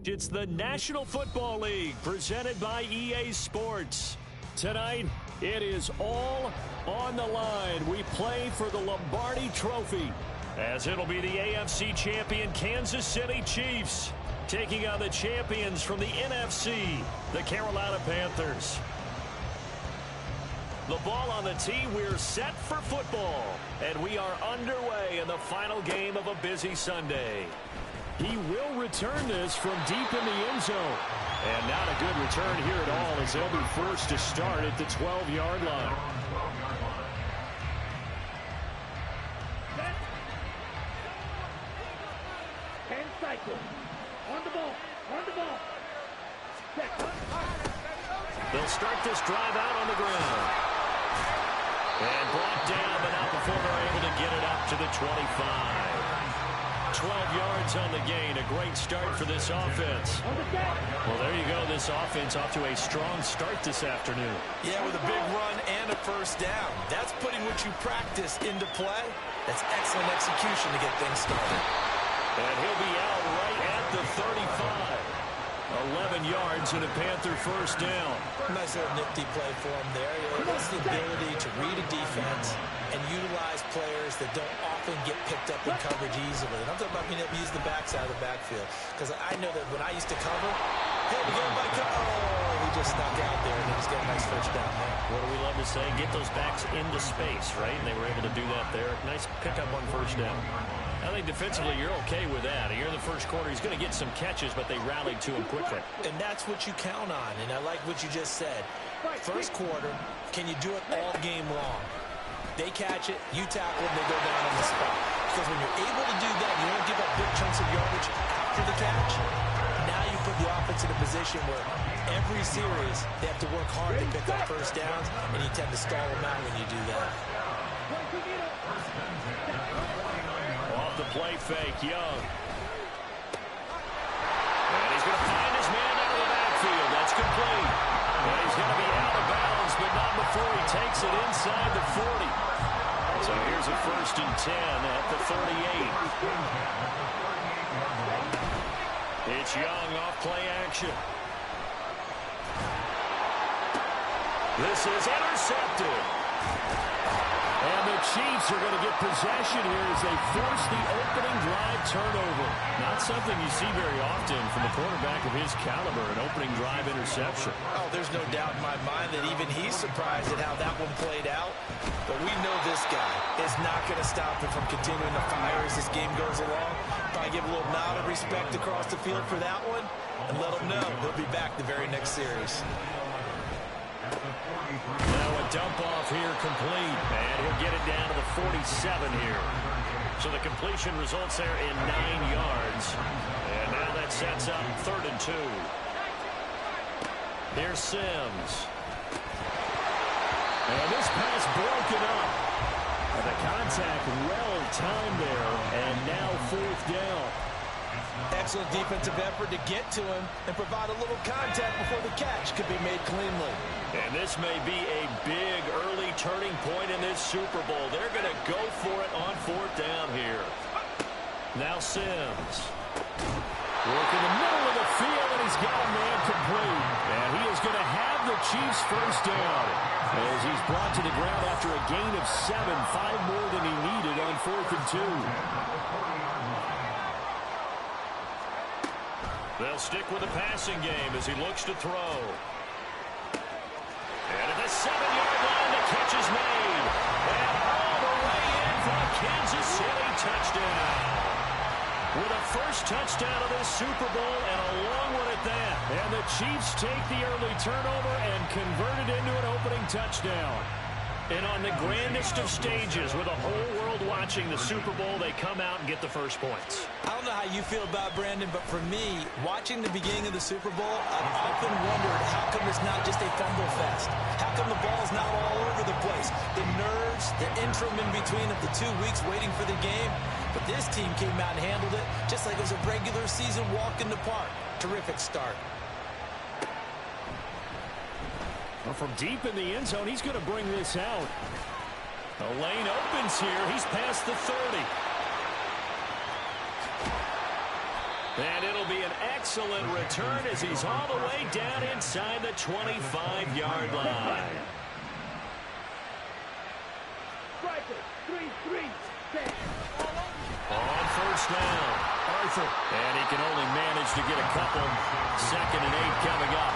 It's the National Football League presented by EA Sports. Tonight, it is all on the line. We play for the Lombardi Trophy, as it'll be the AFC champion Kansas City Chiefs taking on the champions from the NFC, the Carolina Panthers. The ball on the tee, we're set for football, and we are underway in the final game of a busy Sunday. He will return this from deep in the end zone. And not a good return here at all, as they'll be forced to start at the 12-yard line. And cycle. On the ball. On the ball. They'll start this drive out on the ground. And brought down, but not before they're able to get it up to the 25. 12 yards on the gain. A great start for this offense. Well, there you go. This offense off to a strong start this afternoon. Yeah, with a big run and a first down. That's putting what you practice into play. That's excellent execution to get things started. And he'll be out right at the 35. 11 yards and a Panther first down. Nice little nifty play for him there. That's the ability to read a defense and utilize players that don't often get picked up in coverage easily. And I'm talking about being able to use the backside of the backfield. Because I know that when I used to cover, hey, we got everybody cover. Oh, he just snuck out there and he just got a nice first down there. What do we love to say? Get those backs into space, right? And they were able to do that there. Nice pickup on first down. I think defensively you're okay with that. Here in the first quarter, he's going to get some catches, but they rallied to him quickly. And that's what you count on, and I like what you just said. First quarter, can you do it all game long? They catch it, you tackle them, they go down on the spot. Because when you're able to do that, you don't give up big chunks of yardage after the catch. Now you put the offense in a position where every series they have to work hard to pick up first downs, and you tend to stall them out when you do that. Off the play fake, Young. And he's going to find his man out of the backfield. That's complete. And he's going to be out of bounds, but not before he takes it inside the 40. So here's a 1st and 10 at the 38. It's Young off play action. This is intercepted. And the Chiefs are going to get possession here as they force the opening drive turnover. Not something you see very often from a quarterback of his caliber, an opening drive interception. Oh, there's no doubt in my mind that even he's surprised at how that one played out. But we know this guy is not going to stop him from continuing to fire as this game goes along. Probably give a little nod of respect across the field for that one and let him know he'll be back the very next series. Now a dump off here complete, and he'll get it down to the 47 here. So the completion results there in 9 yards. And now that sets up 3rd and 2. Here's Sims. And this pass broken up. And the contact well timed there, and now 4th down. Excellent defensive effort to get to him and provide a little contact before the catch could be made cleanly. And this may be a big early turning point in this Super Bowl. They're going to go for it on 4th down here. Now Sims. Working the middle of the field, and he's got a man complete. And he is going to have the Chiefs first down as he's brought to the ground after a gain of 7, 5 more than he needed on 4th and 2. They'll stick with the passing game as he looks to throw. And at the 7-yard line, the catch is made. And all the way in for a Kansas City touchdown. With a first touchdown of this Super Bowl and a long one at that. And the Chiefs take the early turnover and convert it into an opening touchdown. And on the grandest of stages, with the whole world watching the Super Bowl, they come out and get the first points. I don't know how you feel about Brandon, but for me, watching the beginning of the Super Bowl, I've often wondered how come it's not just a fumble fest? How come the ball's not all over the place? The nerves, the interim in between of the 2 weeks waiting for the game. But this team came out and handled it just like it was a regular season walk in the park. Terrific start. Well, from deep in the end zone, he's going to bring this out. The lane opens here. He's past the 30. And it'll be an excellent return as he's all the way down inside the 25-yard line. On first down, Arthur. And he can only manage to get a couple. 2nd and 8 coming up.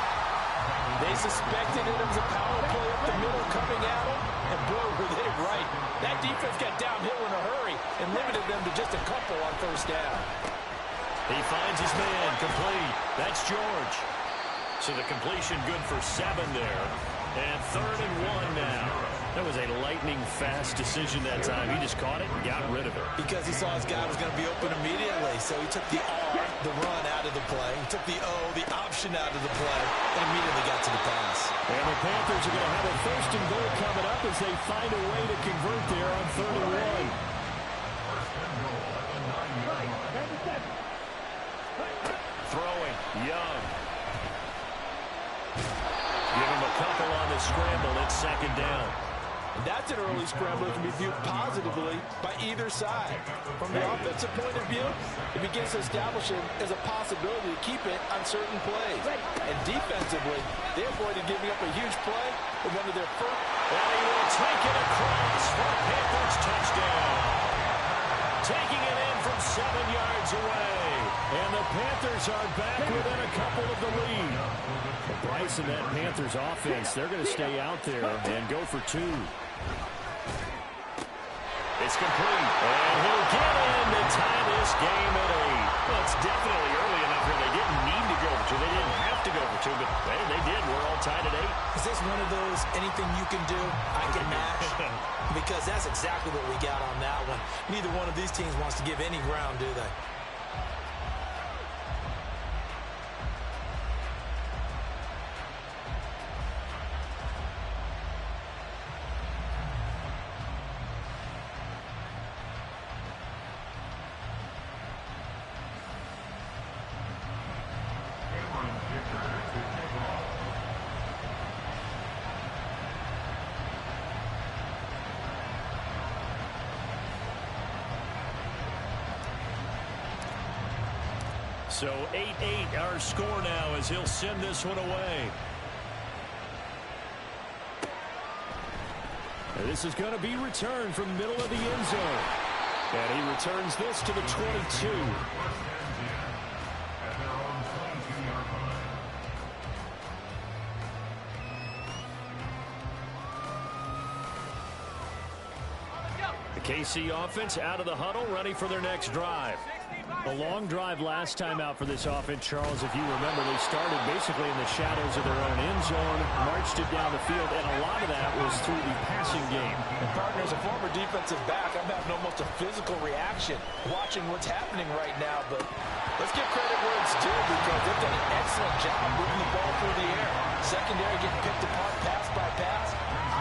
They suspected it was a power play up the middle coming at him, and boy, were they right. That defense got downhill in a hurry and limited them to just a couple on first down. He finds his man, complete. That's George. So the completion good for 7 there. And 3rd and 1 now. That was a lightning-fast decision that time. He just caught it and got rid of it. Because he saw his guy was going to be open immediately. So he took the R, the run, out of the play. He took the O, the option out of the play, and immediately got to the pass. And the Panthers are going to have a 1st and goal coming up as they find a way to convert there on 3rd and 1. Throwing, Young. Give him a couple on the scramble. It's 2nd down. And that's an early scramble that can be viewed positively by either side. From the offensive point of view, it begins to establish it as a possibility to keep it on certain plays. And defensively, they avoided giving up a huge play with one of their first. And he will take it across for a Panthers touchdown. Taking it in from 7 yards away. And the Panthers are back within a couple of the lead. Bryce and that Panthers offense, they're going to stay out there and go for 2. It's complete. And he'll get in to tie this game at 8. Well, it's definitely early enough here. They didn't need to go for 2. They didn't have to go for 2, but hey, they did. We're all tied at 8. Is this one of those anything you can do, I can match? Because that's exactly what we got on that one. Neither one of these teams wants to give any ground, do they? So 8-8 our score now as he'll send this one away. And this is going to be returned from the middle of the end zone. And he returns this to the 22. The KC offense out of the huddle, ready for their next drive. A long drive last time out for this offense, Charles. If you remember, they started basically in the shadows of their own end zone, marched it down the field, and a lot of that was through the passing game. And partner, as a former defensive back, I'm having almost a physical reaction watching what's happening right now. But let's give credit where it's due because they've done an excellent job moving the ball through the air. Secondary getting picked apart pass by pass.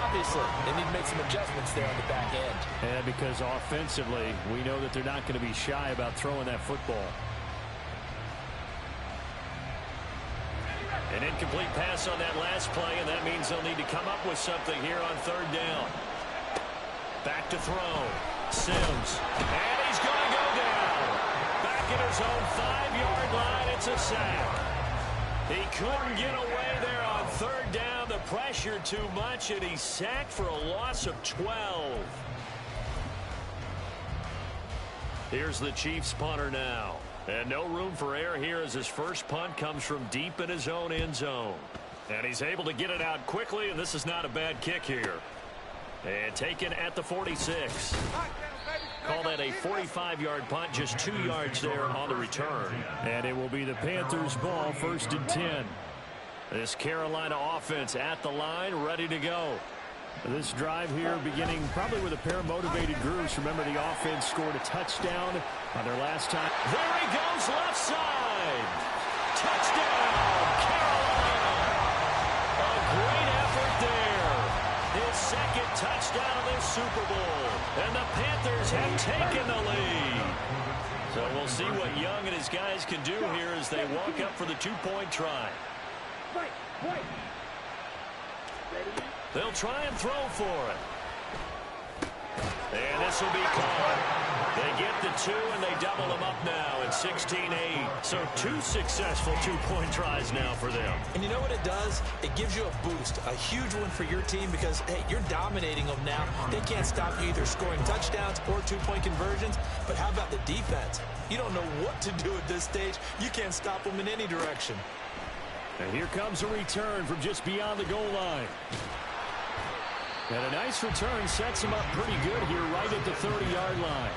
Obviously, they need to make some adjustments there on the back end. And because offensively, we know that they're not going to be shy about throwing that football. An incomplete pass on that last play, and that means they'll need to come up with something here on 3rd down. Back to throw. Sims. And he's going to go down. Back at his own 5-yard line. It's a sack. He couldn't get away there on 3rd down. The pressure too much, and he's sacked for a loss of 12. Here's the Chiefs punter now. And no room for error here as his first punt comes from deep in his own end zone. And he's able to get it out quickly, and this is not a bad kick here. And taken at the 46. Call that a 45-yard punt, just 2 yards there on the return. And it will be the Panthers' ball, 1st and 10. This Carolina offense at the line, ready to go. This drive here beginning probably with a pair of motivated groups. Remember, the offense scored a touchdown on their last time. There he goes, left side. Touchdown, Carolina. A great effort there. His 2nd touchdown of this Super Bowl. And the Panthers have taken the lead. So we'll see what Young and his guys can do here as they walk up for the 2-point try. They'll try and throw for it. And this will be caught. They get the 2, and they double them up now at 16-8. So 2 successful two-point tries now for them. And you know what it does? It gives you a boost, a huge one for your team because, hey, you're dominating them now. They can't stop you either scoring touchdowns or two-point conversions. But how about the defense? You don't know what to do at this stage. You can't stop them in any direction. And here comes a return from just beyond the goal line. And a nice return sets him up pretty good here right at the 30-yard line.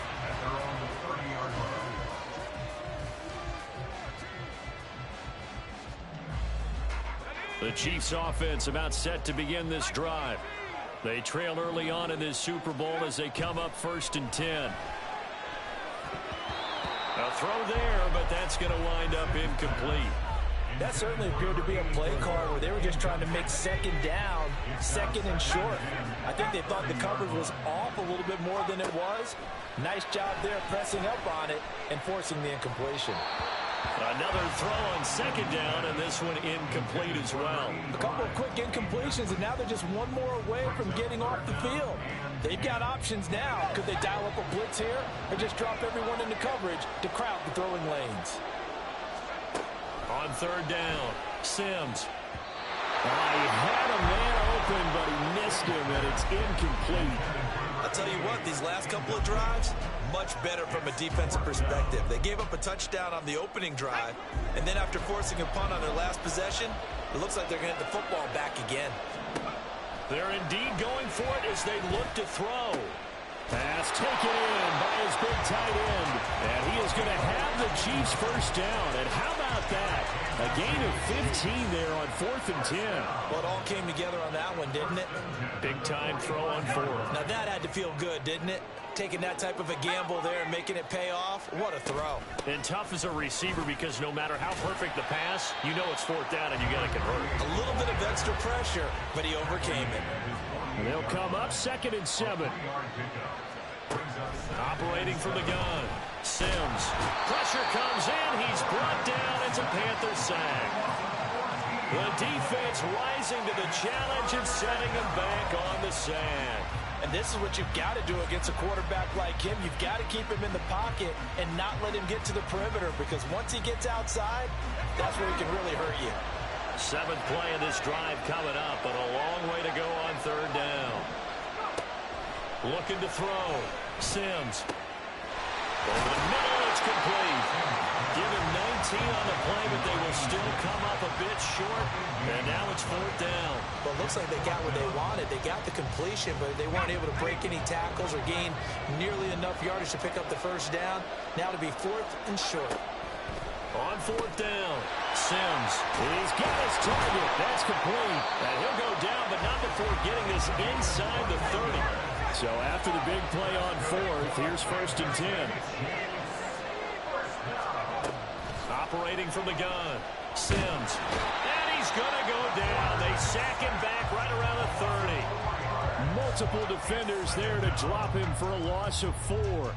The Chiefs offense about set to begin this drive. They trail early on in this Super Bowl as they come up 1st and 10. A throw there, but that's going to wind up incomplete. That certainly appeared to be a play call where they were just trying to make 2nd down, 2nd and short. I think they thought the coverage was off a little bit more than it was. Nice job there pressing up on it and forcing the incompletion. Another throw on 2nd down, and this one incomplete as well. A couple of quick incompletions, and now they're just one more away from getting off the field. They've got options now. Could they dial up a blitz here or just drop everyone into coverage to crowd the throwing lanes? On 3rd down, Sims. He had a man open, but he missed him, and it's incomplete. I'll tell you what, these last couple of drives, much better from a defensive perspective. They gave up a touchdown on the opening drive, and then after forcing a punt on their last possession, it looks like they're going to get the football back again. They're indeed going for it as they look to throw. Pass taken in by his big tight end. And he is going to have the Chiefs 1st down. And how about that? A gain of 15 there on 4th and 10. Well, it all came together on that one, didn't it? Big time throw on 4th. Now that had to feel good, didn't it? Taking that type of a gamble there and making it pay off. What a throw. And tough as a receiver because no matter how perfect the pass, you know it's 4th down and you got to convert. A little bit of extra pressure, but he overcame it. And they'll come up 2nd and 7. Operating from the gun, Sims. Pressure comes in. He's brought down. It's a Panther sack. The defense rising to the challenge and setting him back on the sack. And this is what you've got to do against a quarterback like him. You've got to keep him in the pocket and not let him get to the perimeter because once he gets outside, that's where he can really hurt you. 7th play of this drive coming up, but a long way to go on 3rd down. Looking to throw. Sims. Over the middle, it's complete. Give him 19 on the play, but they will still come up a bit short. And now it's 4th down. Well, it looks like they got what they wanted. They got the completion, but they weren't able to break any tackles or gain nearly enough yardage to pick up the 1st down. Now to be 4th and short. On 4th down, Sims. He's got his target. That's complete. And he'll go down, but not before getting this inside the 30. So after the big play on 4th, here's 1st and 10. Operating from the gun, Sims. And he's going to go down. They sack him back right around the 30. Multiple defenders there to drop him for a loss of 4. Well,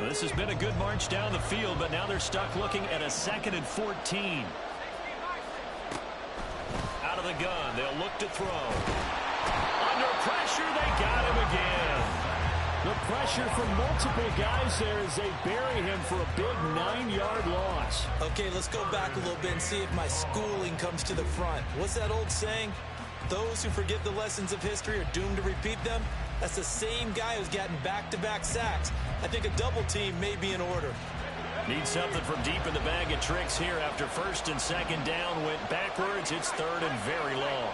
this has been a good march down the field, but now they're stuck looking at a 2nd and 14. Out of the gun, they'll look to throw. Under pressure, they got him again. The pressure from multiple guys there as they bury him for a big 9-yard loss. Okay, let's go back a little bit and see if my schooling comes to the front. What's that old saying? Those who forget the lessons of history are doomed to repeat them. That's the same guy who's gotten back-to-back sacks. I think a double team may be in order. Need something from deep in the bag of tricks here after 1st and 2nd down. Went backwards. It's 3rd and very long.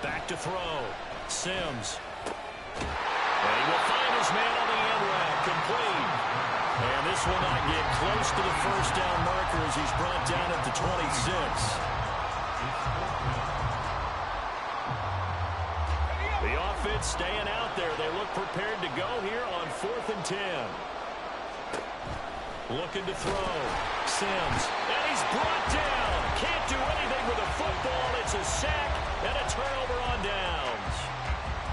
Back to throw. Sims. And he will find his man on the end route. Complete. And this will not get close to the 1st down marker as he's brought down at the 26. The offense staying out there. They look prepared to go here on 4th and 10. Looking to throw. Sims. And he's brought down. Can't do anything with a football. It's a sack and a turnover on downs.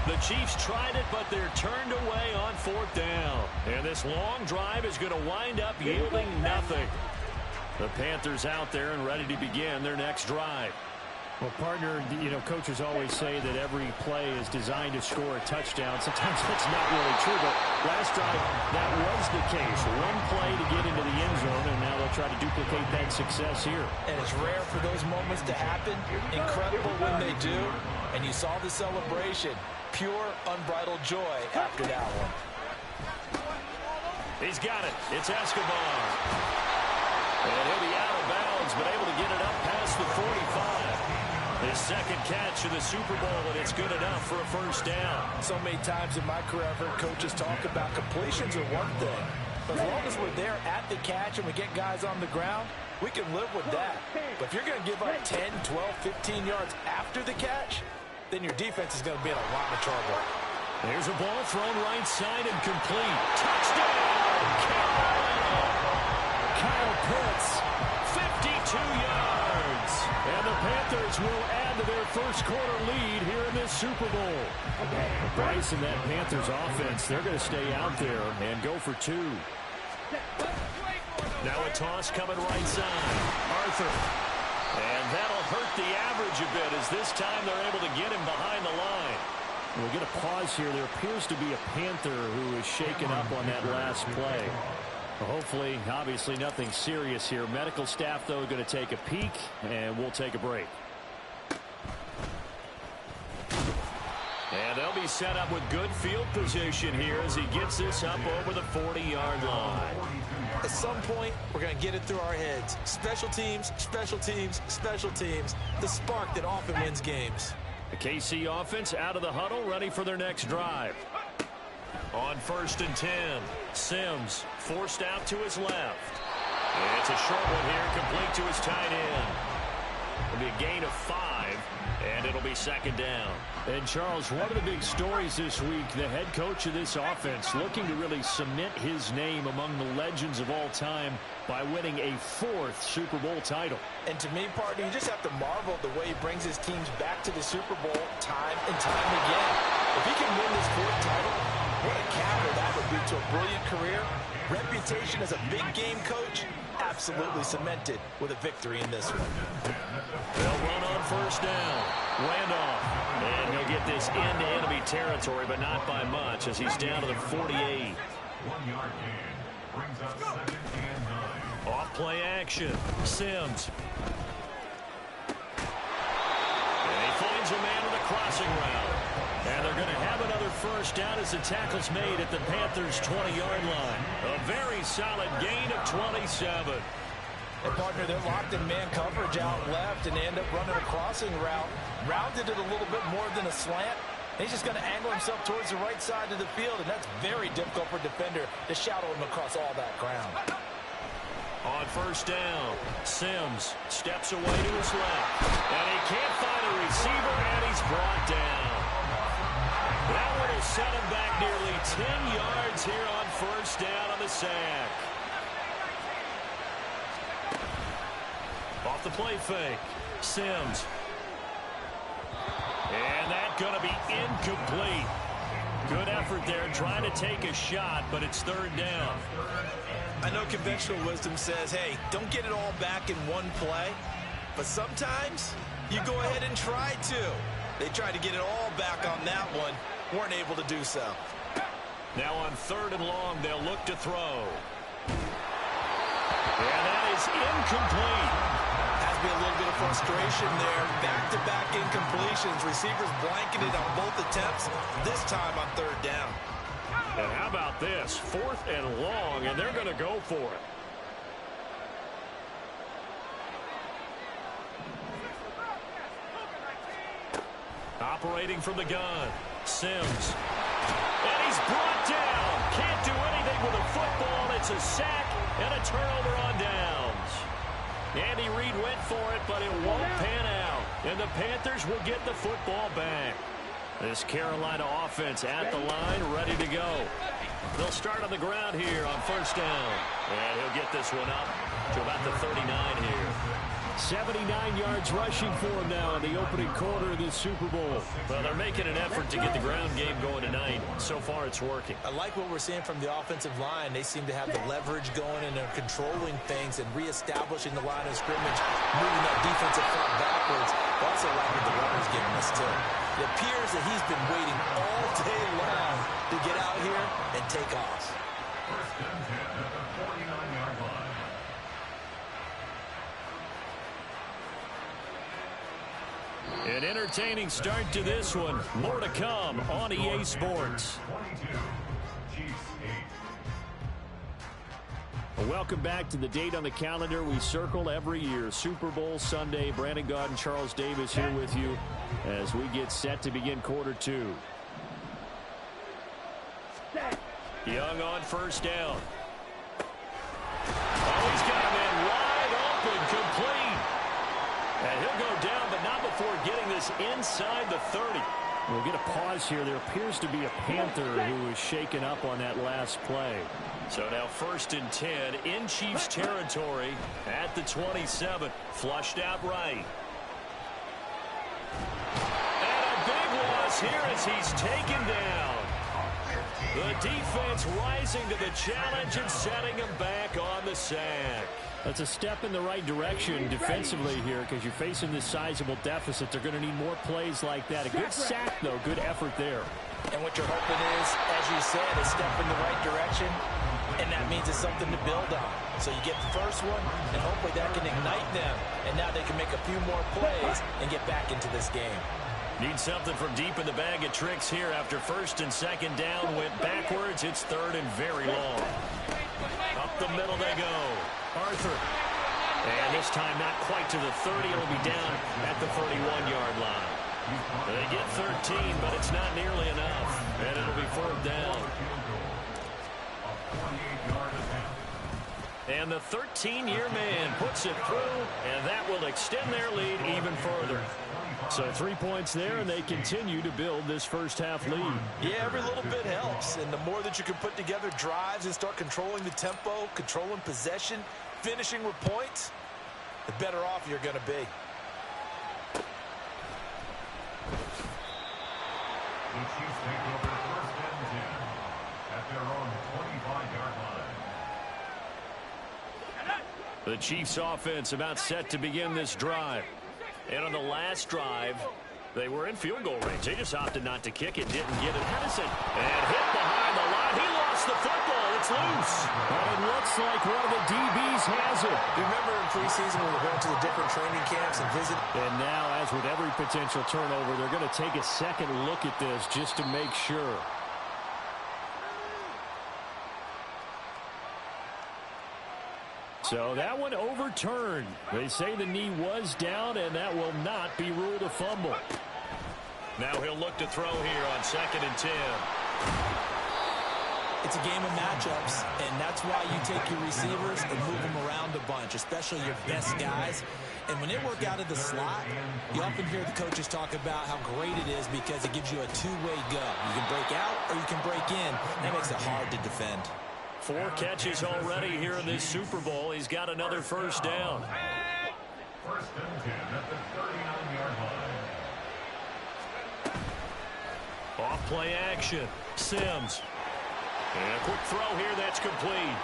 The Chiefs tried it, but they're turned away on 4th down. And this long drive is going to wind up yielding nothing. The Panthers out there and ready to begin their next drive. Well, partner, you know, coaches always say that every play is designed to score a touchdown. Sometimes that's not really true, but last drive, that was the case. One play to get into the end zone, and now they'll try to duplicate that success here. And it's rare for those moments to happen. Incredible when they do. And you saw the celebration. Pure, unbridled joy after that one. He's got it. It's Escobar. And he'll be out of bounds, but able to get it up past the 45. His second catch of the Super Bowl, and it's good enough for a first down. So many times in my career, I've heard coaches talk about completions are one thing. But as long as we're there at the catch and we get guys on the ground, we can live with that. But if you're going to give up 10, 12, 15 yards after the catch, then your defense is going to be in a lot of trouble. There's a ball thrown right side and complete. Touchdown, Carolina! Kyle Pitts, 52 yards. And the Panthers will add to their first quarter lead here in this Super Bowl. Bryce and that Panthers offense, they're going to stay out there and go for two. Now a toss coming right side. Arthur. And that'll hurt the average a bit as this time they're able to get him behind the line. We'll get a pause here. There appears to be a Panther who is shaken up on that last play. Well, hopefully, obviously nothing serious here. Medical staff, though, going to take a peek, and we'll take a break. And they'll be set up with good field position here as he gets this up over the 40-yard line. At some point, we're going to get it through our heads. Special teams, special teams, special teams. The spark that often wins games. The KC offense out of the huddle, ready for their next drive. On 1st and 10, Sims forced out to his left. It's a short one here, complete to his tight end. It'll be a gain of 5, and it'll be second down. And, Charles, one of the big stories this week, the head coach of this offense looking to really cement his name among the legends of all time by winning a 4th Super Bowl title. And to me, partner, you just have to marvel at the way he brings his teams back to the Super Bowl time and time again. If he can win this 4th title, what a capper that would be to a brilliant career. Reputation as a big game coach, absolutely cemented with a victory in this one. They'll run on 1st down. Randolph. And he'll get this into enemy territory, but not by much as he's down to the 48. 1-yard gain. Brings up 2nd and 9. Off play action. Sims. And he finds a man with a crossing route. And they're going to have another first down as the tackle's made at the Panthers' 20-yard line. A very solid gain of 27. And, partner, they're locked in man coverage out left, and they end up running a crossing route. Rounded it a little bit more than a slant. He's just going to angle himself towards the right side of the field, and that's very difficult for a defender to shadow him across all that ground. On 1st down, Sims steps away to his left. And he can't find a receiver, and he's brought down. That one will set him back nearly 10 yards here on 1st down on the sack. Off the play fake, Sims. And that's going to be incomplete. Good effort there trying to take a shot, but it's 3rd down. I know conventional wisdom says, hey, don't get it all back in one play. But sometimes you go ahead and try to. They tried to get it all back on that one. Weren't able to do so. Now on 3rd and long, they'll look to throw. And that is incomplete. Has to be a little bit of frustration there. Back-to-back incompletions. Receivers blanketed on both attempts, this time on 3rd down. And how about this? 4th and long, and they're going to go for it. Operating from the gun, Sims. And he's brought down. Can't do anything with a football. It's a sack and a turnover on downs. Andy Reid went for it, but it won't pan out. And the Panthers will get the football back. This Carolina offense at the line, ready to go. They'll start on the ground here on 1st down. And he'll get this one up to about the 39 here. 79 yards rushing for him now in the opening quarter of this Super Bowl. Well, they're making an effort to get the ground game going tonight. So far, it's working. I like what we're seeing from the offensive line. They seem to have the leverage going, and they're controlling things and reestablishing the line of scrimmage, moving that defensive front backwards. I also like what the runner's giving us, too. It appears that he's been waiting all day long to get out here and take off. First and 10 at the 49-yard line. An entertaining start to this one. More to come on EA Sports. 22, Chiefs 8. Welcome back to the date on the calendar we circle every year. Super Bowl Sunday. Brandon Gaudin, Charles Davis here with you as we get set to begin quarter two. Young on first down. Oh, he's got a man wide open, complete. And he'll go down, but not before getting this inside the 30. We'll get a pause here. There appears to be a Panther who was shaken up on that last play. So now first and 10 in Chiefs territory at the 27. Flushed out right. And a big loss here as he's taken down. The defense rising to the challenge and setting him back on the sack. That's a step in the right direction defensively here because you're facing this sizable deficit. They're going to need more plays like that. A good sack, though. Good effort there. And what you're hoping is, as you said, a step in the right direction, and that means it's something to build on. So you get the first one, and hopefully that can ignite them, and now they can make a few more plays and get back into this game. Need something from deep in the bag of tricks here after first and second down. Went backwards. It's third and very long. Up the middle they go. Arthur. And this time not quite to the 30. It'll be down at the 31-yard line. They get 13, but it's not nearly enough. And it'll be fourth down. And the 13-year man puts it through, and that will extend their lead even further. So 3 points there, and they continue to build this first-half lead. Yeah, every little bit helps, and the more that you can put together drives and start controlling the tempo, controlling possession, finishing with points, the better off you're going to be. The Chiefs take over first and 10 at their own 25-yard line. The Chiefs offense about set to begin this drive. And on the last drive, they were in field goal range. They just opted not to kick it, didn't get it. Henderson, and hit behind the line. He lost the football. It's loose. And it looks like one of the DBs has it. You remember in preseason when we went to the different training camps and visit? And now, as with every potential turnover, they're going to take a second look at this just to make sure. So that one overturned. They say the knee was down, and that will not be ruled a fumble. Now he'll look to throw here on second and 10. It's a game of matchups, and that's why you take your receivers and move them around a bunch, especially your best guys. And when they work out of the slot, you often hear the coaches talk about how great it is because it gives you a two-way go. You can break out or you can break in. That makes it hard to defend. 4 catches already here in this Super Bowl. He's got another first down. First and 10 at the 39-yard line. Off play action. Sims. And a quick throw here that's complete.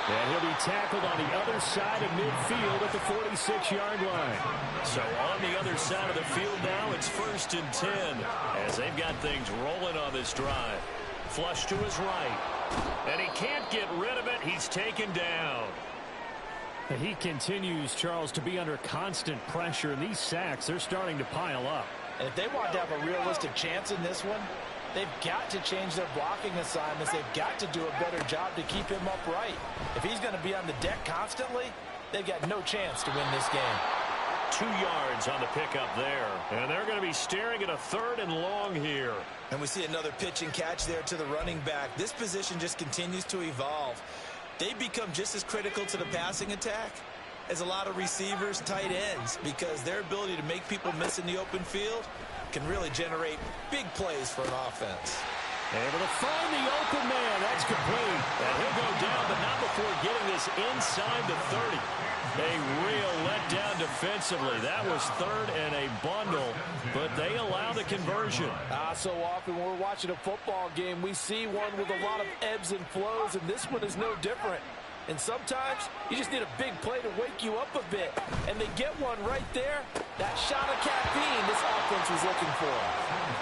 And he'll be tackled on the other side of midfield at the 46-yard line. So on the other side of the field now, it's first and 10 as they've got things rolling on this drive. Flush to his right. And he can't get rid of it. He's taken down. He continues, Charles, to be under constant pressure. And these sacks, they're starting to pile up. And if they want to have a realistic chance in this one, they've got to change their blocking assignments. They've got to do a better job to keep him upright. If he's going to be on the deck constantly, they've got no chance to win this game. 2 yards on the pickup there. And they're going to be staring at a third and long here. And we see another pitch and catch there to the running back. This position just continues to evolve. They become just as critical to the passing attack as a lot of receivers, tight ends, because their ability to make people miss in the open field can really generate big plays for an offense. Able to find the open man. That's complete. And he'll go down, but not before getting this inside the 30. A real letdown defensively. That was third and a bundle, but they allow the conversion. So often when we're watching a football game, we see one with a lot of ebbs and flows, and this one is no different. And sometimes you just need a big play to wake you up a bit. And they get one right there. That shot of caffeine this offense was looking for.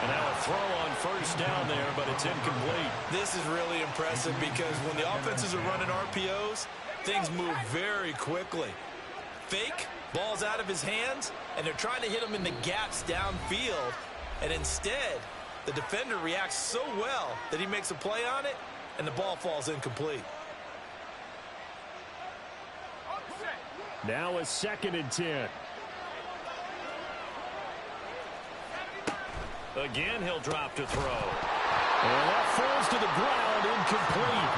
And now a throw on first down there, but it's incomplete. This is really impressive because when the offenses are running RPOs, things move very quickly. Fake, ball's out of his hands, and they're trying to hit him in the gaps downfield. And instead, the defender reacts so well that he makes a play on it, and the ball falls incomplete. Now a 2nd and 10. Again, he'll drop to throw. And that falls to the ground, incomplete.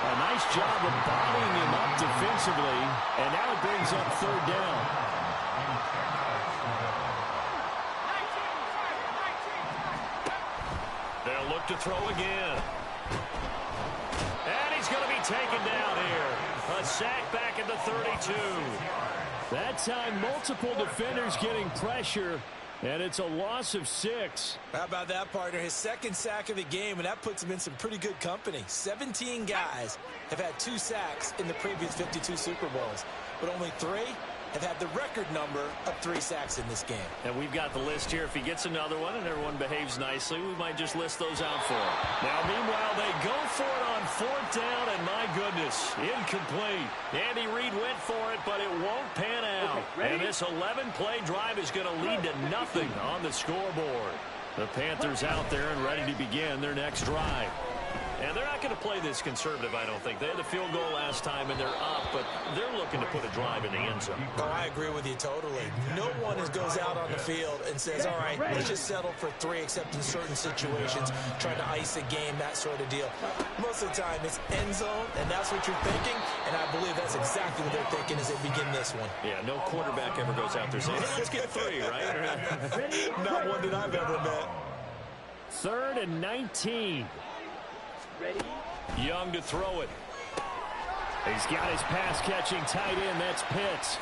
A nice job of bodying him up defensively, and now it brings up 3rd down. They'll look to throw again. And he's going to be taken down here. A sack back at the 32. That time, multiple defenders getting pressure, and it's a loss of 6. How about that, partner? His 2nd sack of the game, and that puts him in some pretty good company. 17 guys have had 2 sacks in the previous 52 Super Bowls, but only 3 have had the record number of 3 sacks in this game. And we've got the list here. If he gets another one and everyone behaves nicely, we might just list those out for him. Now, meanwhile, they go for it on 4th down, and my goodness, incomplete. Andy Reid went for it, but it won't pan out. Okay, and this 11-play drive is going to lead to nothing on the scoreboard. The Panthers out there and ready to begin their next drive. And they're not going to play this conservative, I don't think. They had the field goal last time, and they're up, but they're looking to put a drive in the end zone. Oh, I agree with you totally. No one goes out on the field and says, all right, let's just settle for 3, except in certain situations, trying to ice a game, that sort of deal. Most of the time, it's end zone, and that's what you're thinking, and I believe that's exactly what they're thinking as they begin this one. Yeah, no quarterback ever goes out there saying, hey, let's get 3, right? Not one that I've ever met. 3rd and 19. Ready? Young to throw it. He's got his pass-catching tight end. That's Pitts.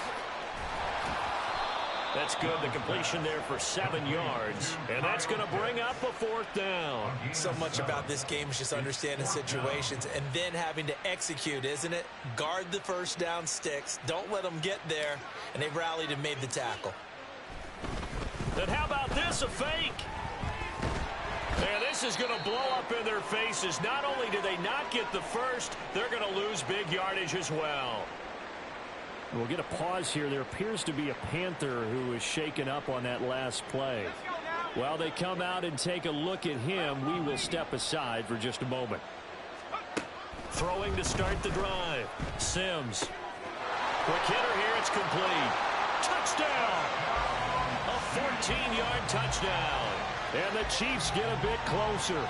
That's good. The completion there for 7 yards. And that's going to bring up a 4th down. So much about this game is just understanding situations and then having to execute, isn't it? Guard the first down sticks. Don't let them get there. And they rallied and made the tackle. Then how about this? A fake. And this is going to blow up in their faces. Not only do they not get the first, they're going to lose big yardage as well. We'll get a pause here. There appears to be a Panther who is shaken up on that last play. While they come out and take a look at him, we will step aside for just a moment. Throwing to start the drive. Sims. Quick hitter here. It's complete. Touchdown. A 14-yard touchdown. And the Chiefs get a bit closer.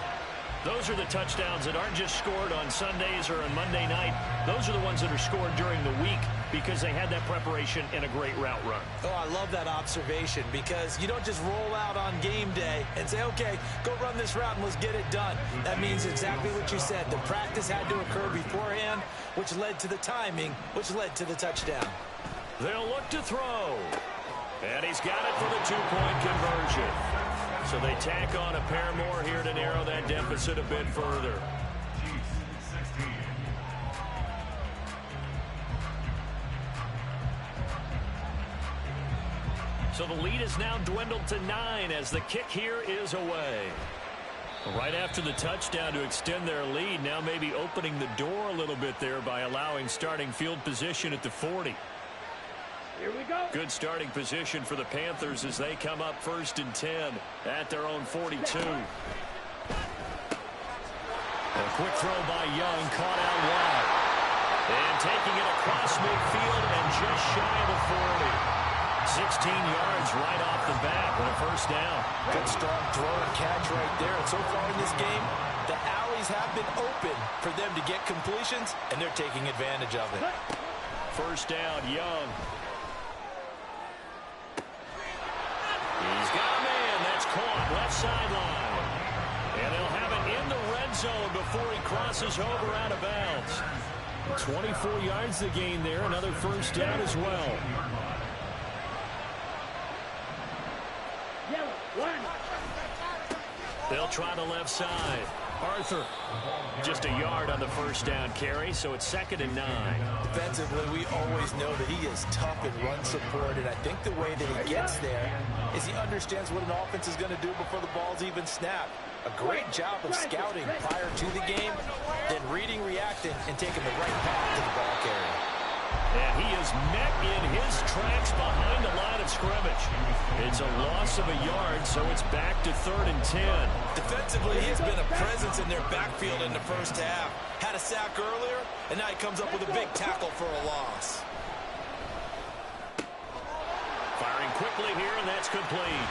Those are the touchdowns that aren't just scored on Sundays or on Monday night. Those are the ones that are scored during the week because they had that preparation and a great route run. Oh, I love that observation because you don't just roll out on game day and say, okay, go run this route and let's get it done. That means exactly what you said. The practice had to occur beforehand, which led to the timing, which led to the touchdown. They'll look to throw. And he's got it for the 2-point conversion. So they tack on a pair more here to narrow that deficit a bit further. So the lead is now dwindled to 9 as the kick here is away. Right after the touchdown to extend their lead, now maybe opening the door a little bit there by allowing starting field position at the 40. Here we go. Good starting position for the Panthers as they come up 1st and 10 at their own 42. A quick throw by Young, caught out wide. And taking it across midfield and just shy of the 40. 16 yards right off the bat with a 1st down. Good strong throw and catch right there. And so far in this game, the alleys have been open for them to get completions, and they're taking advantage of it. 1st down, Young. He's got a man. That's caught left sideline. And they'll have it in the red zone before he crosses over out of bounds. 24 yards to gain there. Another 1st down as well. They'll try the left side. Arthur, just a yard on the first down carry, so it's 2nd and 9. Defensively, we always know that he is tough in run support, and I think the way that he gets there is he understands what an offense is going to do before the ball's even snapped. A great job of scouting prior to the game, then reading, reacting, and taking the right path to the ball carrier. And he is met in his tracks behind the line of scrimmage. It's a loss of a yard, so it's back to 3rd and 10. Defensively, he's been a presence in their backfield in the first half. Had a sack earlier, and now he comes up with a big tackle for a loss. Firing quickly here, and that's complete.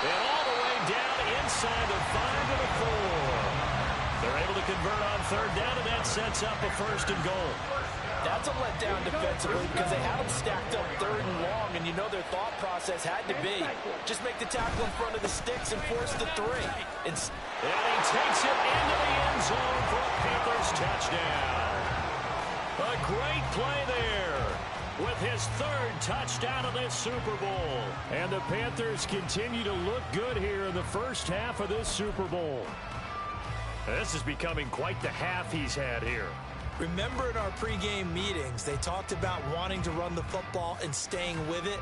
And all the way down inside the 5 to the 4. They're able to convert on 3rd down, and that sets up a 1st and goal. That's a letdown defensively because they had them stacked up 3rd and long, and you know their thought process had to be just make the tackle in front of the sticks and force the 3. And he takes it into the end zone for a Panthers touchdown. A great play there with his 3rd touchdown of this Super Bowl. And the Panthers continue to look good here in the first half of this Super Bowl. This is becoming quite the half he's had here. Remember in our pregame meetings, they talked about wanting to run the football and staying with it?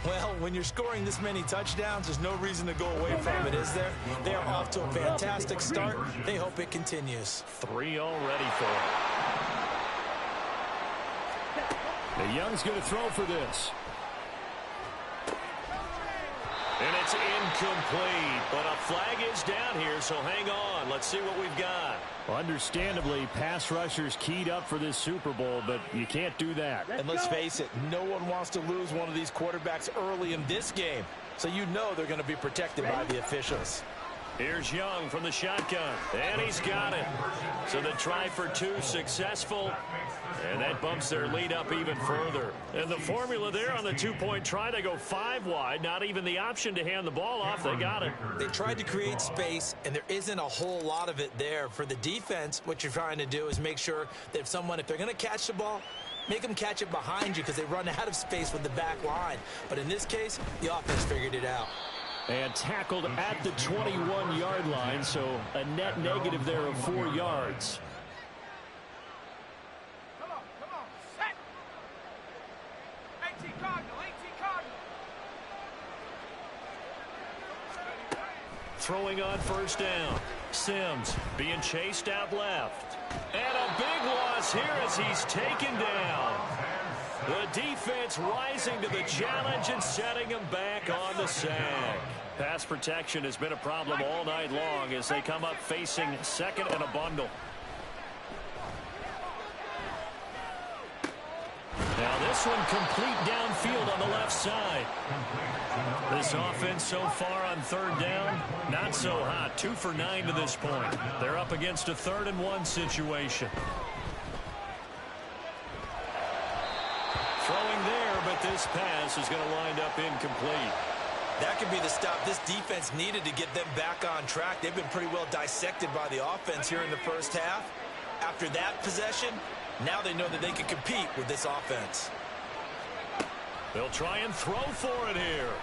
Well, when you're scoring this many touchdowns, there's no reason to go away from it, is there? They are off to a fantastic start. They hope it continues. 3 already for him. The Young's going to throw for this. And it's incomplete, but a flag is down here, so hang on. Let's see what we've got. Understandably, pass rushers keyed up for this Super Bowl, but you can't do that. And let's face it, no one wants to lose one of these quarterbacks early in this game, so you know they're going to be protected by the officials. Here's Young from the shotgun, and he's got it. So the try for 2 successful, and that bumps their lead up even further. And the formula there on the 2-point try, they go 5 wide, not even the option to hand the ball off. They got it. They tried to create space, and there isn't a whole lot of it there. For the defense, what you're trying to do is make sure that if they're going to catch the ball, make them catch it behind you because they run out of space with the back line. But in this case, the offense figured it out. And tackled at the 21-yard line, so a net negative there of 4 yards. Come on, set. 18 Cardinal. Throwing on 1st down. Sims being chased out left. And a big loss here as he's taken down. The defense rising to the challenge and setting him back on the sack. Pass protection has been a problem all night long as they come up facing 2nd and a bundle. Now this one complete downfield on the left side. This offense so far on 3rd down, not so hot. 2 for 9 to this point. They're up against a 3rd and 1 situation. Throwing there, but this pass is going to wind up incomplete. That could be the stop this defense needed to get them back on track. They've been pretty well dissected by the offense here in the first half. After that possession, now they know that they can compete with this offense. They'll try and throw for it here.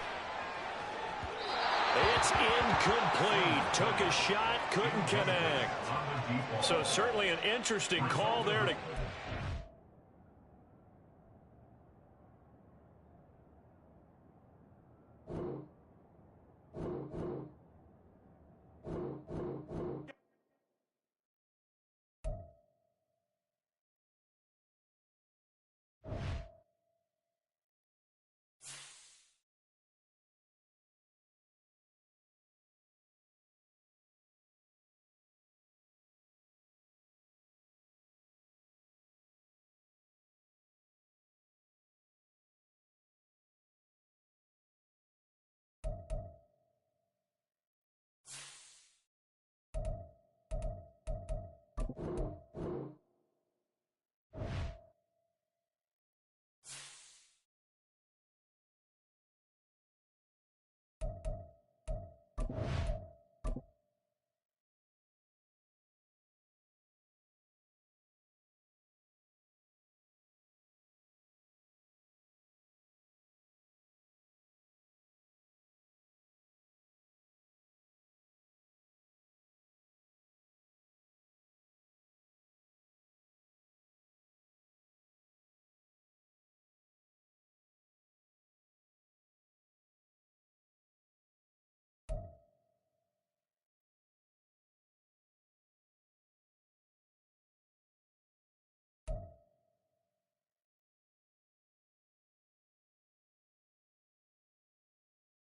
It's incomplete. Took a shot, couldn't connect. So certainly an interesting call there to...